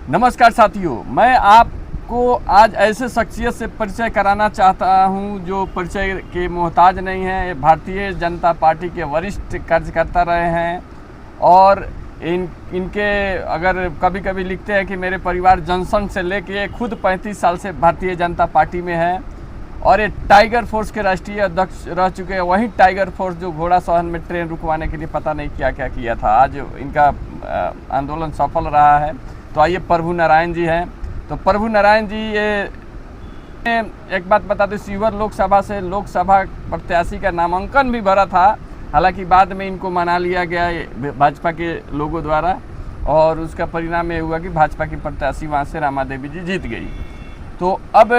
नमस्कार साथियों, मैं आपको आज ऐसे शख्सियत से परिचय कराना चाहता हूं जो परिचय के मोहताज नहीं हैं। भारतीय जनता पार्टी के वरिष्ठ कार्यकर्ता रहे हैं और इनके अगर कभी कभी लिखते हैं कि मेरे परिवार जनसंघ से लेके खुद 35 साल से भारतीय जनता पार्टी में है और ये टाइगर फोर्स के राष्ट्रीय अध्यक्ष रह चुके हैं। वहीं टाइगर फोर्स जो घोड़ा सहन में ट्रेन रुकवाने के लिए पता नहीं क्या क्या किया था, आज इनका आंदोलन सफल रहा है। तो आइए, प्रभु नारायण जी हैं। तो प्रभु नारायण जी, ये एक बात बता दें, शिवहर लोकसभा से लोकसभा प्रत्याशी का नामांकन भी भरा था, हालांकि बाद में इनको मना लिया गया भाजपा के लोगों द्वारा और उसका परिणाम ये हुआ कि भाजपा की प्रत्याशी वहाँ से रामा देवी जी जीत गई। तो अब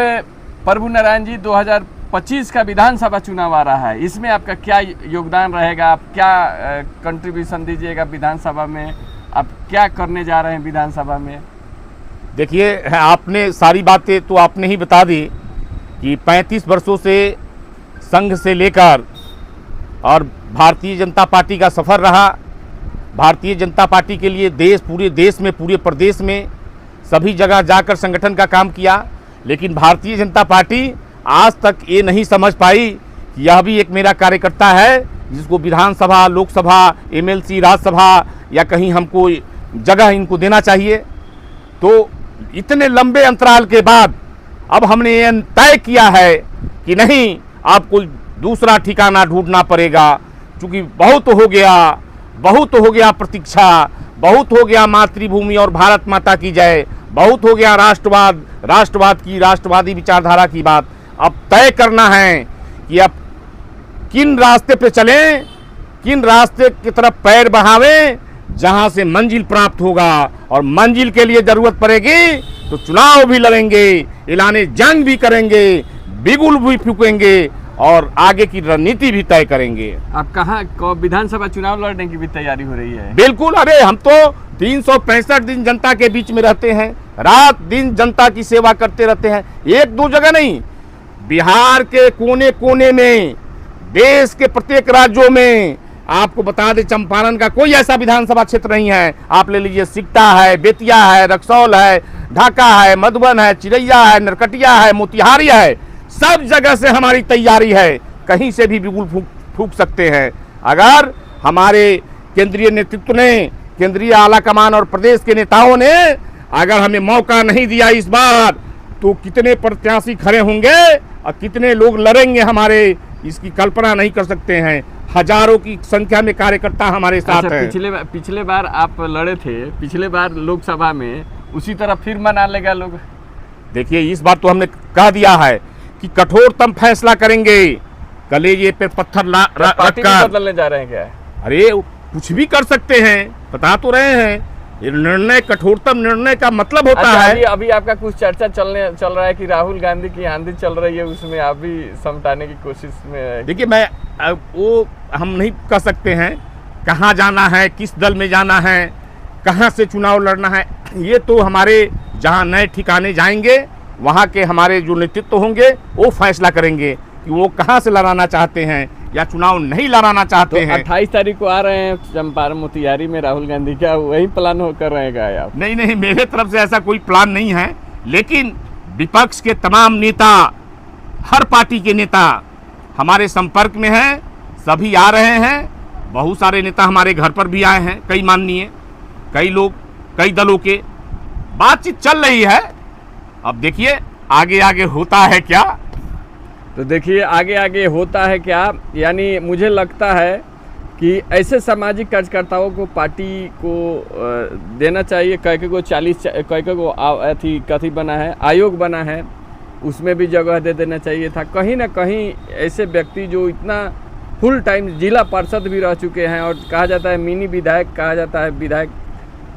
प्रभु नारायण जी, 2025 का विधानसभा चुनाव आ रहा है, इसमें आपका क्या योगदान रहेगा? आप क्या कंट्रीब्यूशन दीजिएगा विधानसभा में? आप क्या करने जा रहे हैं विधानसभा में? देखिए, आपने सारी बातें तो आपने ही बता दी कि 35 वर्षों से संघ से लेकर और भारतीय जनता पार्टी का सफ़र रहा। भारतीय जनता पार्टी के लिए पूरे देश में, पूरे प्रदेश में सभी जगह जाकर संगठन का काम किया, लेकिन भारतीय जनता पार्टी आज तक ये नहीं समझ पाई कि यह भी एक मेरा कार्यकर्ता है जिसको विधानसभा, लोकसभा, एमएलसी, राज्यसभा या कहीं हमको जगह इनको देना चाहिए। तो इतने लंबे अंतराल के बाद अब हमने ये तय किया है कि नहीं, आपको दूसरा ठिकाना ढूंढना पड़ेगा, क्योंकि बहुत हो गया प्रतीक्षा, बहुत हो गया मातृभूमि और भारत माता की जय, बहुत हो गया राष्ट्रवाद की, राष्ट्रवादी विचारधारा की बात। अब तय करना है कि अब किन रास्ते पे चलें, किन रास्ते की तरफ पैर बढ़ावें जहां से मंजिल प्राप्त होगा। और मंजिल के लिए जरूरत पड़ेगी तो चुनाव भी लड़ेंगे, ऐलाने जंग भी करेंगे, बिगुल भी फूकेंगे और आगे की रणनीति भी तय करेंगे। आप कहाँ विधानसभा चुनाव लड़ने की भी तैयारी हो रही है? बिल्कुल, अरे हम तो 365 दिन जनता के बीच में रहते हैं, रात दिन जनता की सेवा करते रहते हैं, एक दो जगह नहीं, बिहार के कोने कोने में, देश के प्रत्येक राज्यों में। आपको बता दें, चंपारण का कोई ऐसा विधानसभा क्षेत्र नहीं है। आप ले लीजिए, सिकटा है, बेतिया है, रक्सौल है, ढाका है, मधुबन है, चिरैया है, नरकटिया है, मोतिहारी है, सब जगह से हमारी तैयारी है। कहीं से भी बिगुल फूक सकते हैं। अगर हमारे केंद्रीय नेतृत्व ने, केंद्रीय आला कमान और प्रदेश के नेताओं ने अगर हमें मौका नहीं दिया इस बार, तो कितने प्रत्याशी खड़े होंगे और कितने लोग लड़ेंगे हमारे, इसकी कल्पना नहीं कर सकते हैं। हजारों की संख्या में कार्यकर्ता हमारे साथ हैं। पिछले बार आप लड़े थे, पिछले बार लोकसभा में, उसी तरह फिर मना लेगा लोग? देखिए, इस बार तो हमने कह दिया है कि कठोरतम फैसला करेंगे। कलेजे पे पत्थर रखकर बदलने जा रहे हैं क्या? अरे कुछ भी कर सकते हैं, बता तो रहे हैं। ये निर्णय, कठोरतम निर्णय का मतलब होता है। अभी आपका कुछ चर्चा चल रहा है कि राहुल गांधी की आंधी चल रही है, उसमें आप भी समटाने की कोशिश में? देखिए, वो हम नहीं कह सकते हैं कहाँ जाना है, किस दल में जाना है, कहाँ से चुनाव लड़ना है। ये तो हमारे जहाँ नए ठिकाने जाएंगे, वहाँ के हमारे जो नेतृत्व होंगे वो फैसला करेंगे कि वो कहाँ से लड़ाना चाहते हैं या चुनाव नहीं लड़ाना चाहते हैं। 28 तारीख को आ रहे हैं चंपारण मोतिहारी में राहुल गांधी, क्या वही प्लान कर रहे हैं आप? नहीं, मेरे तरफ से ऐसा कोई प्लान नहीं है, लेकिन विपक्ष के तमाम नेता, हर पार्टी के नेता हमारे संपर्क में हैं, सभी आ रहे हैं। बहुत सारे नेता हमारे घर पर भी आए हैं, कई माननीय, कई लोग, कई दलों के, बातचीत चल रही है। अब देखिए आगे होता है क्या। तो देखिए आगे होता है क्या, यानी मुझे लगता है कि ऐसे सामाजिक कार्यकर्ताओं को पार्टी को देना चाहिए। कथी बना है, आयोग बना है, उसमें भी जगह दे देना चाहिए था। कहीं ना कहीं ऐसे व्यक्ति जो इतना फुल टाइम जिला पार्षद भी रह चुके हैं, और कहा जाता है मिनी विधायक, कहा जाता है विधायक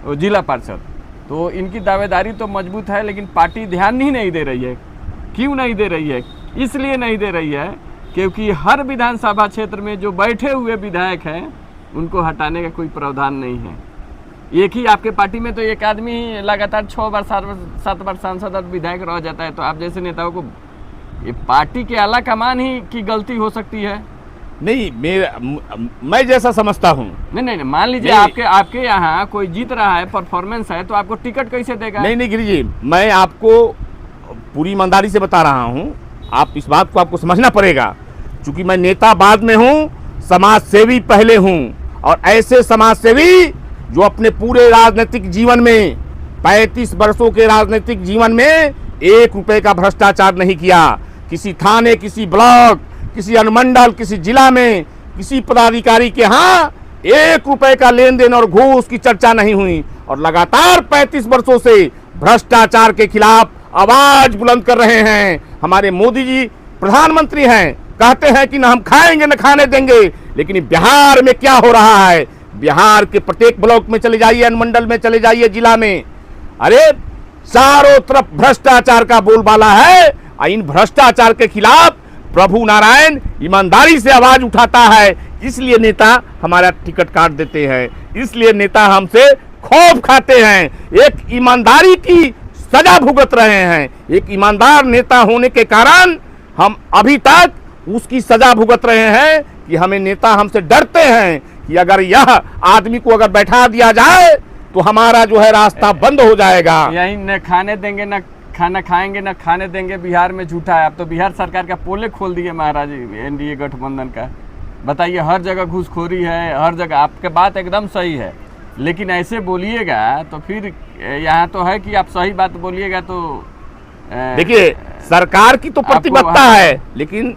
और जिला पार्षद, तो इनकी दावेदारी तो मजबूत है, लेकिन पार्टी ध्यान ही नहीं दे रही है। क्यों नहीं दे रही है? इसलिए नहीं दे रही है क्योंकि हर विधानसभा क्षेत्र में जो बैठे हुए विधायक हैं उनको हटाने का कोई प्रावधान नहीं है। एक ही आपके पार्टी में तो एक आदमी ही लगातार 6 बार 7 बार सांसद और विधायक रह जाता है। तो आप जैसे नेताओं को, ये पार्टी के आला कमान ही की गलती हो सकती है। नहीं, मैं जैसा समझता हूँ। नहीं, मान लीजिए आपके यहाँ कोई जीत रहा है, परफॉर्मेंस है, तो आपको टिकट कैसे देगा? नहीं गिरी जी, मैं आपको पूरी ईमानदारी से बता रहा हूँ, आप इस बात को आपको समझना पड़ेगा। चूंकि मैं नेता बाद में हूँ, समाज सेवी पहले हूँ, और ऐसे समाज सेवी जो अपने पूरे राजनीतिक जीवन में 35 वर्षों के राजनीतिक जीवन में 1 रुपए का भ्रष्टाचार नहीं किया। किसी थाने, किसी ब्लॉक, किसी अनुमंडल, किसी जिला में किसी पदाधिकारी के यहाँ 1 रुपए का लेन देन और घूस की चर्चा नहीं हुई। और लगातार 35 वर्षों से भ्रष्टाचार के खिलाफ आवाज बुलंद कर रहे हैं। हमारे मोदी जी प्रधानमंत्री हैं, कहते हैं कि न हम खाएंगे न खाने देंगे, लेकिन बिहार में क्या हो रहा है? बिहार के प्रत्येक ब्लॉक में चले जाइए, अनुमंडल में चले जाइए, जिला में, अरे चारों तरफ भ्रष्टाचार का बोलबाला है। इन भ्रष्टाचार के खिलाफ प्रभु नारायण ईमानदारी से आवाज उठाता है, इसलिए नेता हमारा टिकट काट देते हैं, इसलिए नेता हमसे खौफ खाते हैं। एक ईमानदारी की सजा भुगत रहे हैं। एक ईमानदार नेता होने के कारण हम अभी तक उसकी सजा भुगत रहे हैं कि हमें नेता हमसे डरते हैं कि अगर यह आदमी को अगर बैठा दिया जाए तो हमारा जो है रास्ता बंद हो जाएगा। यही न खाने देंगे, न खाना खाएंगे, न खाने देंगे, बिहार में झूठा है। अब तो बिहार सरकार का पोले खोल दिए महाराज एनडीए गठबंधन का। बताइए, हर जगह घूसखोरी है, हर जगह। आपके बात एकदम सही है, लेकिन ऐसे बोलिएगा तो फिर यहाँ तो है कि आप सही बात बोलिएगा तो देखिए, सरकार की तो प्रतिबद्धता है, लेकिन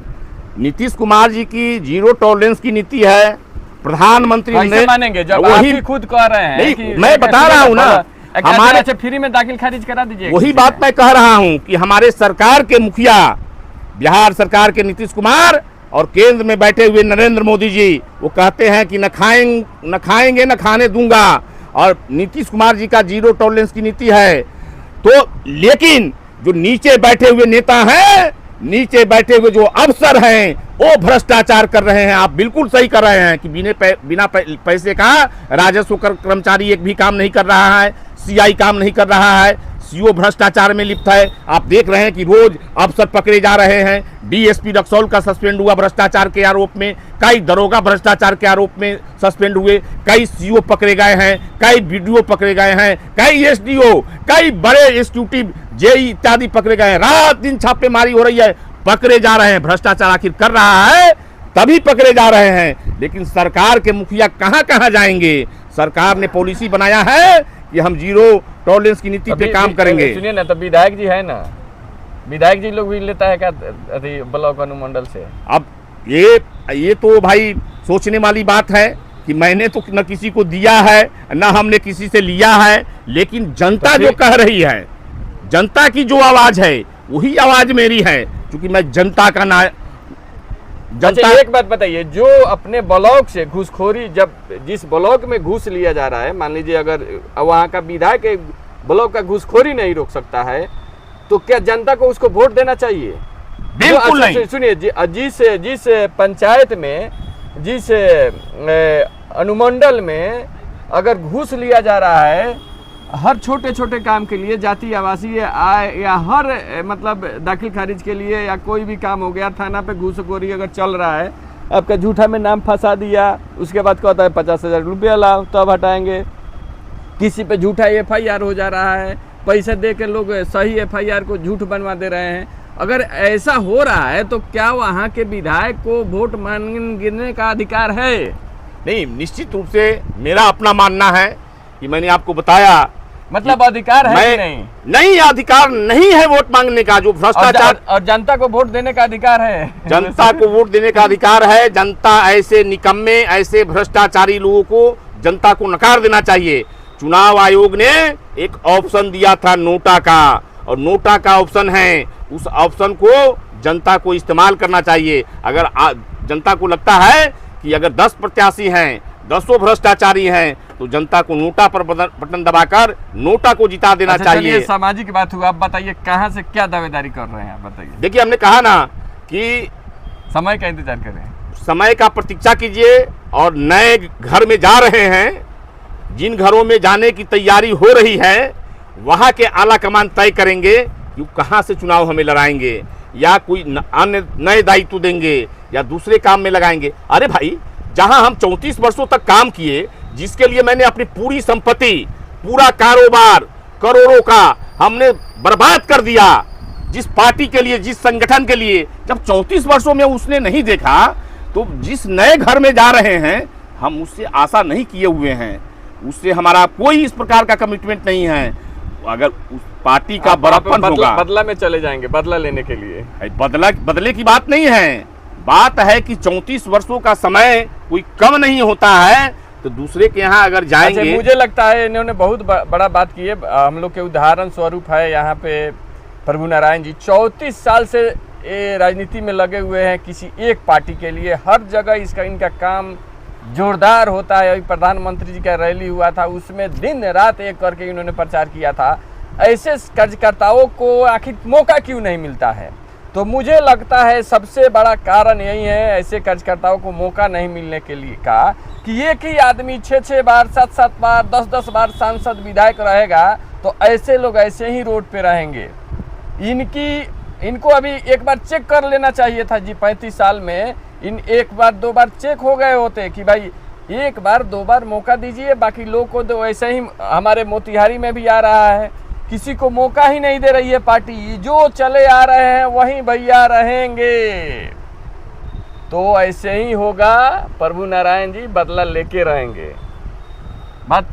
नीतीश कुमार जी की जीरो टॉलरेंस की नीति है। प्रधानमंत्री ने मानेंगे जब आप ही खुद कह रहे हैं नहीं, कि मैं बता रहा हूँ ना, हमारे से फ्री में दाखिल खारिज करा दीजिए। वही बात मैं कह रहा हूँ कि हमारे सरकार के मुखिया, बिहार सरकार के नीतीश कुमार और केंद्र में बैठे हुए नरेंद्र मोदी जी, वो कहते हैं कि न खाएंगे न खाने दूंगा, और नीतीश कुमार जी का जीरो टॉलरेंस की नीति है। तो लेकिन जो नीचे बैठे हुए नेता हैं, नीचे बैठे हुए जो अफसर हैं, वो भ्रष्टाचार कर रहे हैं। आप बिल्कुल सही कर रहे हैं कि बिना पैसे का राजस्व कर्मचारी एक भी काम नहीं कर रहा है, सीआई काम नहीं कर रहा है, सीओ भ्रष्टाचार में लिप्त है। आप देख रहे हैं कि रोज अफसर पकड़े जा रहे हैं। डीएसपी रक्सौल का सस्पेंड हुआ भ्रष्टाचार के आरोप में, कई दरोगा भ्रष्टाचार के आरोप में सस्पेंड हुए, कई सीओ पकड़े गए हैं, कई बीडीओ पकड़े गए हैं, कई एसडीओ, कई बड़े एग्जीक्यूटिव जेई इत्यादि पकड़े गए हैं। रात दिन छापेमारी हो रही है, पकड़े जा रहे हैं। भ्रष्टाचार आखिर कर रहा है तभी पकड़े जा रहे हैं। लेकिन सरकार के मुखिया कहां कहां जाएंगे? सरकार ने पॉलिसी बनाया है कि हम जीरो टॉलरेंस की नीति पे काम करेंगे। सुनिए ना, तो विधायक जी है ना, विधायक जी लोग भी लेता है क्या ब्लॉक अनुमंडल से? अब ये तो भाई सोचने वाली बात है कि मैंने तो न किसी को दिया है न हमने किसी से लिया है, लेकिन जनता जो कह रही है, जनता की जो आवाज है वही आवाज मेरी है, क्योंकि मैं जनता का जनता। एक बात बताइए, जो अपने ब्लॉक से घूसखोरी, जब जिस ब्लॉक में घूस लिया जा रहा है, मान लीजिए अगर वहाँ का विधायक ब्लॉक का घूसखोरी नहीं रोक सकता है, तो क्या जनता को उसको वोट देना चाहिए? बिल्कुल नहीं। सुनिए, जिस पंचायत में, जिस अनुमंडल में अगर घूस लिया जा रहा है, हर छोटे छोटे काम के लिए, जाति आवासीय आय या हर मतलब दाखिल खारिज के लिए या कोई भी काम हो गया, थाना पे घूसखोरी अगर चल रहा है, आपका झूठा में नाम फंसा दिया, उसके बाद कहता है 50,000 रुपया लाओ तब हटाएंगे। किसी पे झूठा एफआईआर हो जा रहा है, पैसे दे के लोग सही एफआईआर को झूठ बनवा दे रहे हैं। अगर ऐसा हो रहा है तो क्या वहाँ के विधायक को वोट मांगने का अधिकार है? नहीं, निश्चित रूप से मेरा अपना मानना है कि मैंने आपको बताया, मतलब अधिकार है कि नहीं, अधिकार नहीं है वोट मांगने का। जो भ्रष्टाचार, और जनता को वोट देने का अधिकार है। जनता को वोट देने का अधिकार है। जनता ऐसे निकम्मे, ऐसे भ्रष्टाचारी लोगों को जनता को नकार देना चाहिए। चुनाव आयोग ने एक ऑप्शन दिया था नोटा का, और नोटा का ऑप्शन है, उस ऑप्शन को जनता को इस्तेमाल करना चाहिए। अगर जनता को लगता है कि अगर 10 प्रत्याशी हैं, 10 भ्रष्टाचारी हैं, तो जनता को नोटा पर बटन दबाकर नोटा को जिता देना चाहिए। सामाजिक बात हुआ। आप बताइए कहां से क्या दावेदारी कर रहे हैं? बताइए। देखिए, हमने कहा ना कि समय का इंतजार कर रहे हैं, समय का प्रतीक्षा कीजिए, और नए घर में जा रहे हैं, जिन घरों में जाने की तैयारी हो रही है, वहां के आला कमान तय करेंगे कि कहां से चुनाव हमें लड़ाएंगे। या कोई अन्य नए दायित्व देंगे या दूसरे काम में लगाएंगे। अरे भाई, जहां हम 34 वर्षों तक काम किए, जिसके लिए मैंने अपनी पूरी संपत्ति, पूरा कारोबार करोड़ों का हमने बर्बाद कर दिया, जिस पार्टी के लिए, जिस संगठन के लिए, जब 34 वर्षों में उसने नहीं देखा, तो जिस नए घर में जा रहे हैं हम उससे आशा नहीं किए हुए हैं, उससे हमारा कोई इस प्रकार का कमिटमेंट नहीं है। अगर उस पार्टी का बड़प्पन होगा, बदला में चले जाएंगे, बदला लेने के लिए। बदले की बात नहीं है, बात है कि 34 वर्षों का समय कोई कम नहीं होता है, तो दूसरे के यहाँ अगर जाएंगे। अच्छा, मुझे लगता है इन्होंने बहुत बड़ा बात की है। हम लोग के उदाहरण स्वरूप है यहाँ पे प्रभु नारायण जी 34 साल से ये राजनीति में लगे हुए हैं, किसी एक पार्टी के लिए। हर जगह इनका काम जोरदार होता है। अभी प्रधानमंत्री जी का रैली हुआ था, उसमें दिन रात एक करके इन्होंने प्रचार किया था। ऐसे कार्यकर्ताओं को आखिर मौका क्यों नहीं मिलता है? तो मुझे लगता है सबसे बड़ा कारण यही है, ऐसे कार्यकर्ताओं को मौका नहीं मिलने के लिए का, कि एक ही आदमी 6-6 बार, 7-7 बार, 10-10 बार सांसद विधायक रहेगा, तो ऐसे लोग ऐसे ही रोड पे रहेंगे। इनको अभी एक बार चेक कर लेना चाहिए था जी। 35 साल में एक बार 2 बार चेक हो गए होते कि भाई 1 बार 2 बार मौका दीजिए। बाकी लोग को तो ऐसे ही, हमारे मोतिहारी में भी आ रहा है, किसी को मौका ही नहीं दे रही है पार्टी। जो चले आ रहे हैं वहीं भैया रहेंगे। तो ऐसे ही होगा, प्रभु नारायण जी बदला लेके रहेंगे। बात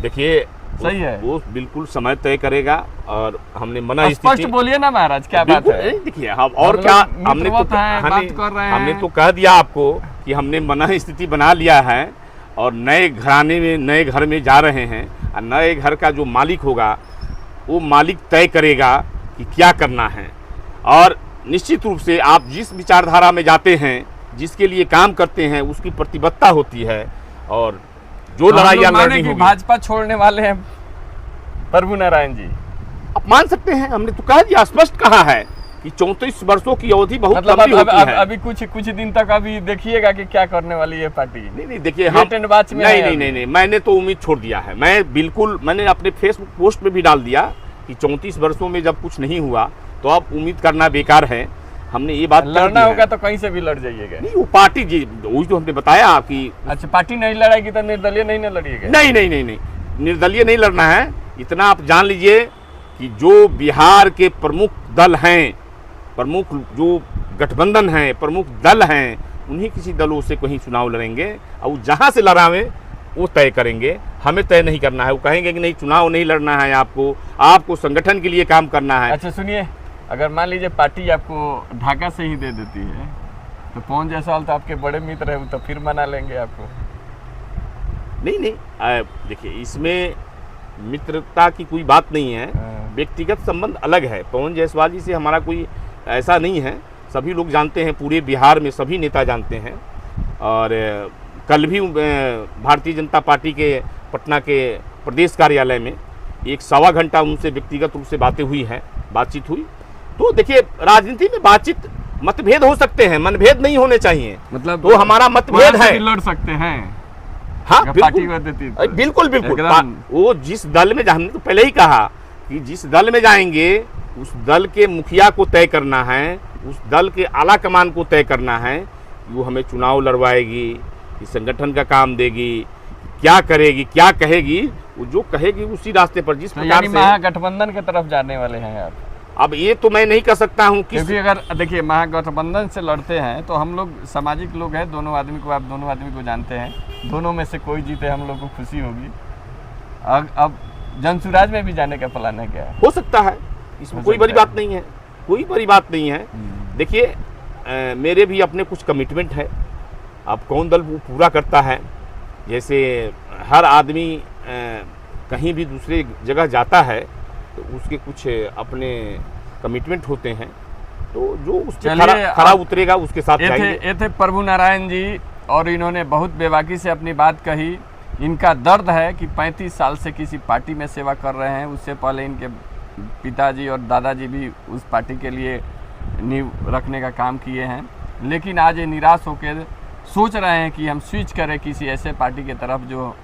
देखिए, सही है, वो बिल्कुल समय तय करेगा। और हमने मना स्पष्ट बोलिए ना महाराज, क्या बात है? देखिए, हम और क्या, हमने तो कह दिया आपको कि हमने मना स्थिति बना लिया है और नए घराने में, नए घर में जा रहे हैं। और नए घर का जो मालिक होगा, वो मालिक तय करेगा कि क्या करना है। और निश्चित रूप से आप जिस विचारधारा में जाते हैं, जिसके लिए काम करते हैं, उसकी प्रतिबद्धता होती है। और जो लड़ाइयाँ लड़नी होगी, भाजपा छोड़ने वाले हैं प्रभु नारायण जी, आप मान सकते हैं। हमने तो कह दिया, स्पष्ट कहा है कि 34 वर्षों की अवधि बहुत मतलब लंबी होती है। अभी कुछ दिन तक अभी देखिएगा कि क्या करने वाली है पार्टी। नहीं, देखिए, नहीं, मैंने तो उम्मीद छोड़ दिया है। मैंने अपने फेसबुक पोस्ट में भी डाल दिया कि 34 वर्षों में जब कुछ नहीं हुआ तो अब उम्मीद करना बेकार है। हमने ये बात लड़ना होगा तो कहीं से भी लड़ जाइएगा। नहीं, वो पार्टी जी, वही तो हमने बताया कि अच्छा, पार्टी नहीं लड़ाएगी तो निर्दलीय नहीं लड़िएगा? नहीं, निर्दलीय नहीं लड़ना है। इतना आप जान लीजिए कि जो बिहार के प्रमुख दल हैं, प्रमुख जो गठबंधन हैं, प्रमुख दल हैं, उन्हीं किसी दलों से कहीं चुनाव लड़ेंगे। और जहाँ से लड़ावे वो तय करेंगे, हमें तय नहीं करना है। वो कहेंगे कि नहीं, चुनाव नहीं लड़ना है, आपको संगठन के लिए काम करना है। अच्छा सुनिए, अगर मान लीजिए पार्टी आपको ढाका से ही दे देती है, तो पवन जायसवाल तो आपके बड़े मित्र है, तो फिर मना लेंगे आपको? नहीं, देखिए, इसमें मित्रता की कोई बात नहीं है। व्यक्तिगत संबंध अलग है। पवन जायसवाल जी से हमारा कोई ऐसा नहीं है, सभी लोग जानते हैं, पूरे बिहार में सभी नेता जानते हैं। और कल भी भारतीय जनता पार्टी के पटना के प्रदेश कार्यालय में 1-1.25 घंटा उनसे व्यक्तिगत रूप से बातचीत हुई। तो देखिए, राजनीति में बातचीत, मतभेद हो सकते हैं, मनभेद नहीं होने चाहिए। मतलब तो हमारा मतभेद है, लड़ सकते हैं। हाँ, बिल्कुल। वो जिस दल में, हमने तो पहले ही कहा कि जिस दल में जाएंगे, उस दल के मुखिया को तय करना है, उस दल के आला कमान को तय करना है। वो हमें चुनाव लड़वाएगी, कि संगठन का काम देगी, क्या करेगी, क्या कहेगी, वो जो कहेगी उसी रास्ते पर, जिस प्रकार से महागठबंधन की तरफ जाने वाले हैं आप। अब ये तो मैं नहीं कह सकता हूँ, क्योंकि अगर देखिए महागठबंधन से लड़ते हैं तो हम लोग सामाजिक लोग हैं, दोनों आदमी को जानते हैं, दोनों में से कोई जीते हम लोग को खुशी होगी। अब जनसुराज में भी जाने का प्लान है क्या? हो सकता है, इसमें कोई बड़ी बात नहीं है, कोई बड़ी बात नहीं है। देखिए, मेरे भी अपने कुछ कमिटमेंट है। अब कौन दल वो पूरा करता है, जैसे हर आदमी कहीं भी दूसरे जगह जाता है तो उसके कुछ अपने कमिटमेंट होते हैं, तो जो उससे खरा उतरेगा उसके साथ जाएंगे। ये थे प्रभु नारायण जी, और इन्होंने बहुत बेबाकी से अपनी बात कही। इनका दर्द है कि 35 साल से किसी पार्टी में सेवा कर रहे हैं। उससे पहले इनके पिताजी और दादाजी भी उस पार्टी के लिए नींव रखने का काम किए हैं, लेकिन आज ये निराश होकर सोच रहे हैं कि हम स्विच करें किसी ऐसे पार्टी की तरफ जो